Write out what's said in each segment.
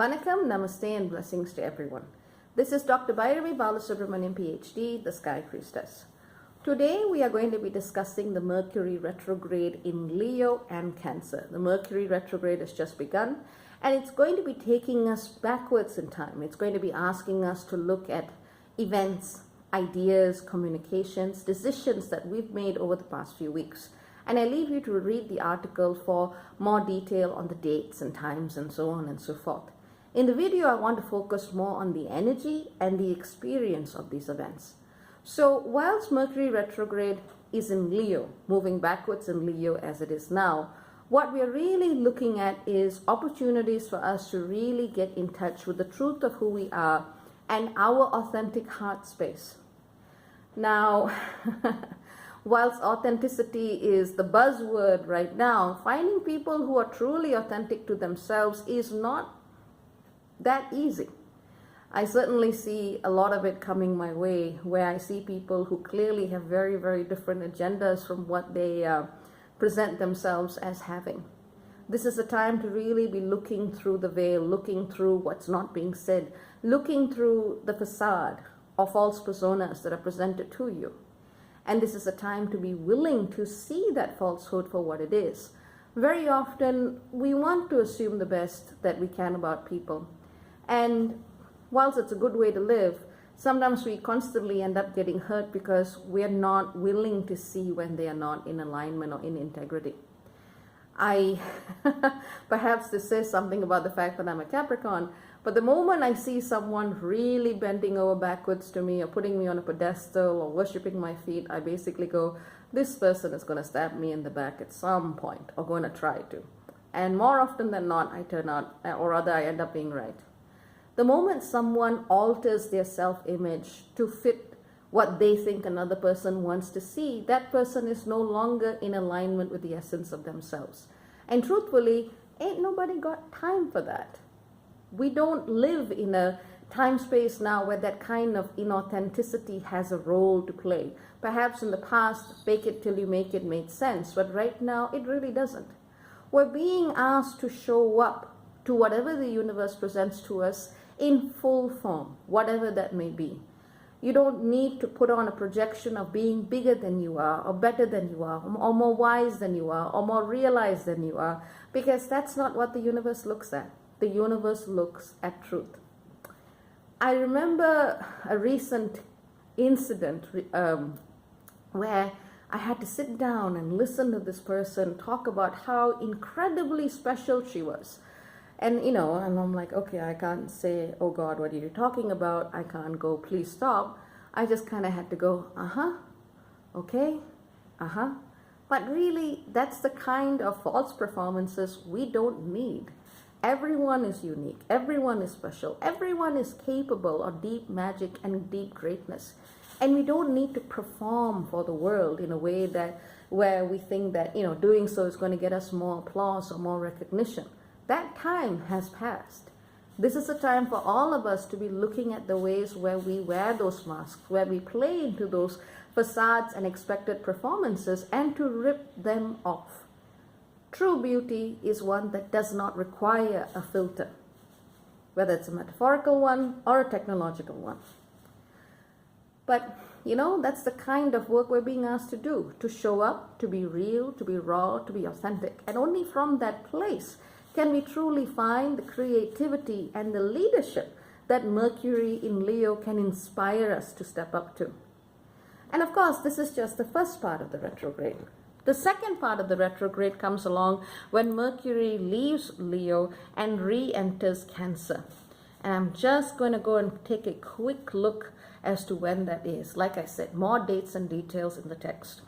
Vanakkam, Namaste and blessings to everyone. This is Dr. Bairavee Balasubramaniam PhD, the Sky Priestess. Today we are going to be discussing the Mercury retrograde in Leo and Cancer. The Mercury retrograde has just begun and it's going to be taking us backwards in time. It's going to be asking us to look at events, ideas, communications, decisions that we've made over the past few weeks. And I leave you to read the article for more detail on the dates and times and so on and so forth. In the video, I want to focus more on the energy and the experience of these events. So whilst Mercury retrograde is in Leo, moving backwards in Leo as it is now, what we are really looking at is opportunities for us to really get in touch with the truth of who we are and our authentic heart space. Now, whilst authenticity is the buzzword right now, finding people who are truly authentic to themselves is not that easy. I certainly see a lot of it coming my way, where I see people who clearly have very, very different agendas from what they present themselves as having. This is a time to really be looking through the veil, looking through what's not being said, looking through the facade or false personas that are presented to you. And this is a time to be willing to see that falsehood for what it is. Very often, we want to assume the best that we can about people. And whilst it's a good way to live, sometimes we constantly end up getting hurt because we're not willing to see when they are not in alignment or in integrity. Perhaps this says something about the fact that I'm a Capricorn, but the moment I see someone really bending over backwards to me or putting me on a pedestal or worshipping my feet, I basically go, this person is going to stab me in the back at some point or going to try to. And more often than not, I turn out, or rather I end up being right. The moment someone alters their self-image to fit what they think another person wants to see, that person is no longer in alignment with the essence of themselves. And truthfully, ain't nobody got time for that. We don't live in a time space now where that kind of inauthenticity has a role to play. Perhaps in the past, fake it till you make it made sense, but right now it really doesn't. We're being asked to show up to whatever the universe presents to us in full form, whatever that may be. You don't need to put on a projection of being bigger than you are, or better than you are, or more wise than you are, or more realized than you are, because that's not what the universe looks at. The universe looks at truth. I remember a recent incident where I had to sit down and listen to this person talk about how incredibly special she was. And and I'm like, okay, I can't say, oh God, what are you talking about? I can't go, please stop. I just kind of had to go, okay, But really, that's the kind of false performances we don't need. Everyone is unique. Everyone is special. Everyone is capable of deep magic and deep greatness. And we don't need to perform for the world in a way where we think that, doing so is going to get us more applause or more recognition. That time has passed. This is a time for all of us to be looking at the ways where we wear those masks, where we play into those facades and expected performances, and to rip them off. True beauty is one that does not require a filter, whether it's a metaphorical one or a technological one. But, that's the kind of work we're being asked to do, to show up, to be real, to be raw, to be authentic. And only from that place can we truly find the creativity and the leadership that Mercury in Leo can inspire us to step up to. And of course, this is just the first part of the retrograde. The second part of the retrograde comes along when Mercury leaves Leo and re-enters Cancer. And I'm just going to go and take a quick look as to when that is. Like I said, more dates and details in the text.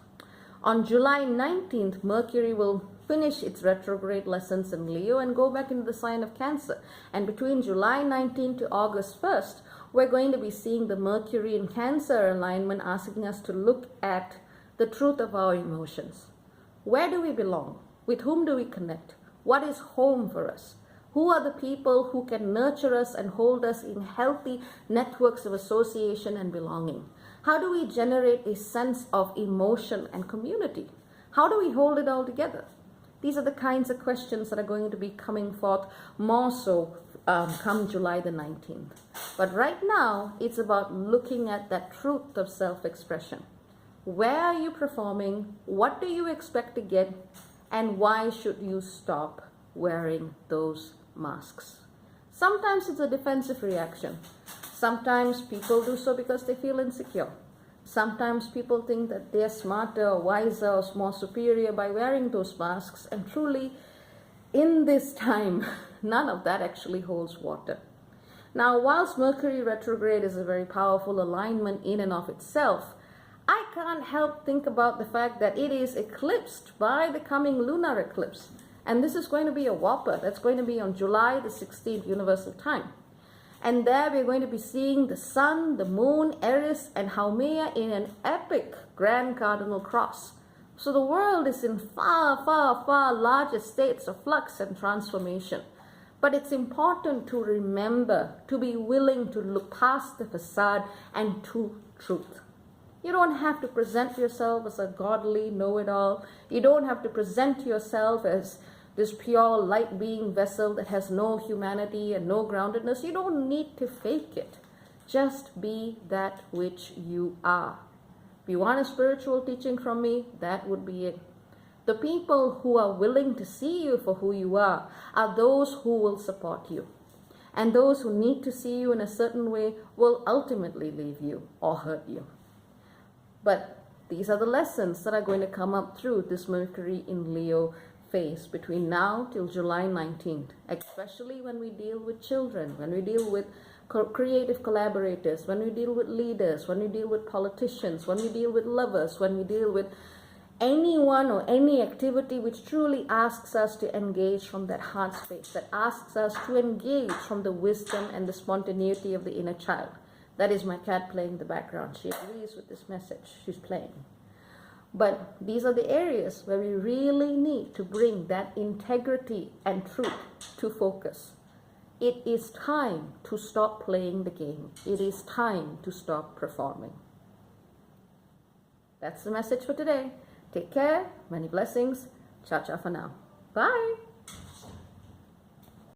On July 19th, Mercury will finish its retrograde lessons in Leo and go back into the sign of Cancer. And between July 19th to August 1st, we're going to be seeing the Mercury in Cancer alignment asking us to look at the truth of our emotions. Where do we belong? With whom do we connect? What is home for us? Who are the people who can nurture us and hold us in healthy networks of association and belonging? How do we generate a sense of emotion and community? How do we hold it all together? These are the kinds of questions that are going to be coming forth more so come July the 19th. But right now, it's about looking at that truth of self-expression. Where are you performing? What do you expect to get? And why should you stop wearing those masks? Sometimes it's a defensive reaction. Sometimes people do so because they feel insecure. Sometimes people think that they're smarter or wiser or more superior by wearing those masks. And truly, in this time, none of that actually holds water. Now, whilst Mercury retrograde is a very powerful alignment in and of itself, I can't help think about the fact that it is eclipsed by the coming lunar eclipse. And this is going to be a whopper. That's going to be on July the 16th Universal Time. And there we're going to be seeing the Sun, the Moon, Eris, and Haumea in an epic grand cardinal cross. So the world is in far, far, far larger states of flux and transformation. But it's important to remember, to be willing to look past the facade and to truth. You don't have to present yourself as a godly know-it-all. You don't have to present yourself as this pure light being vessel that has no humanity and no groundedness. You don't need to fake it. Just be that which you are. If you want a spiritual teaching from me, that would be it. The people who are willing to see you for who you are those who will support you. And those who need to see you in a certain way will ultimately leave you or hurt you. But these are the lessons that are going to come up through this Mercury in Leo phase between now till July 19th, especially when we deal with children, when we deal with creative collaborators, when we deal with leaders, when we deal with politicians, when we deal with lovers, when we deal with anyone or any activity which truly asks us to engage from that heart space, that asks us to engage from the wisdom and the spontaneity of the inner child. That is my cat playing in the background. She agrees with this message. She's playing. But these are the areas where we really need to bring that integrity and truth to focus. It is time to stop playing the game. It is time to stop performing. That's the message for today. Take care. Many blessings. Ciao, ciao for now. Bye.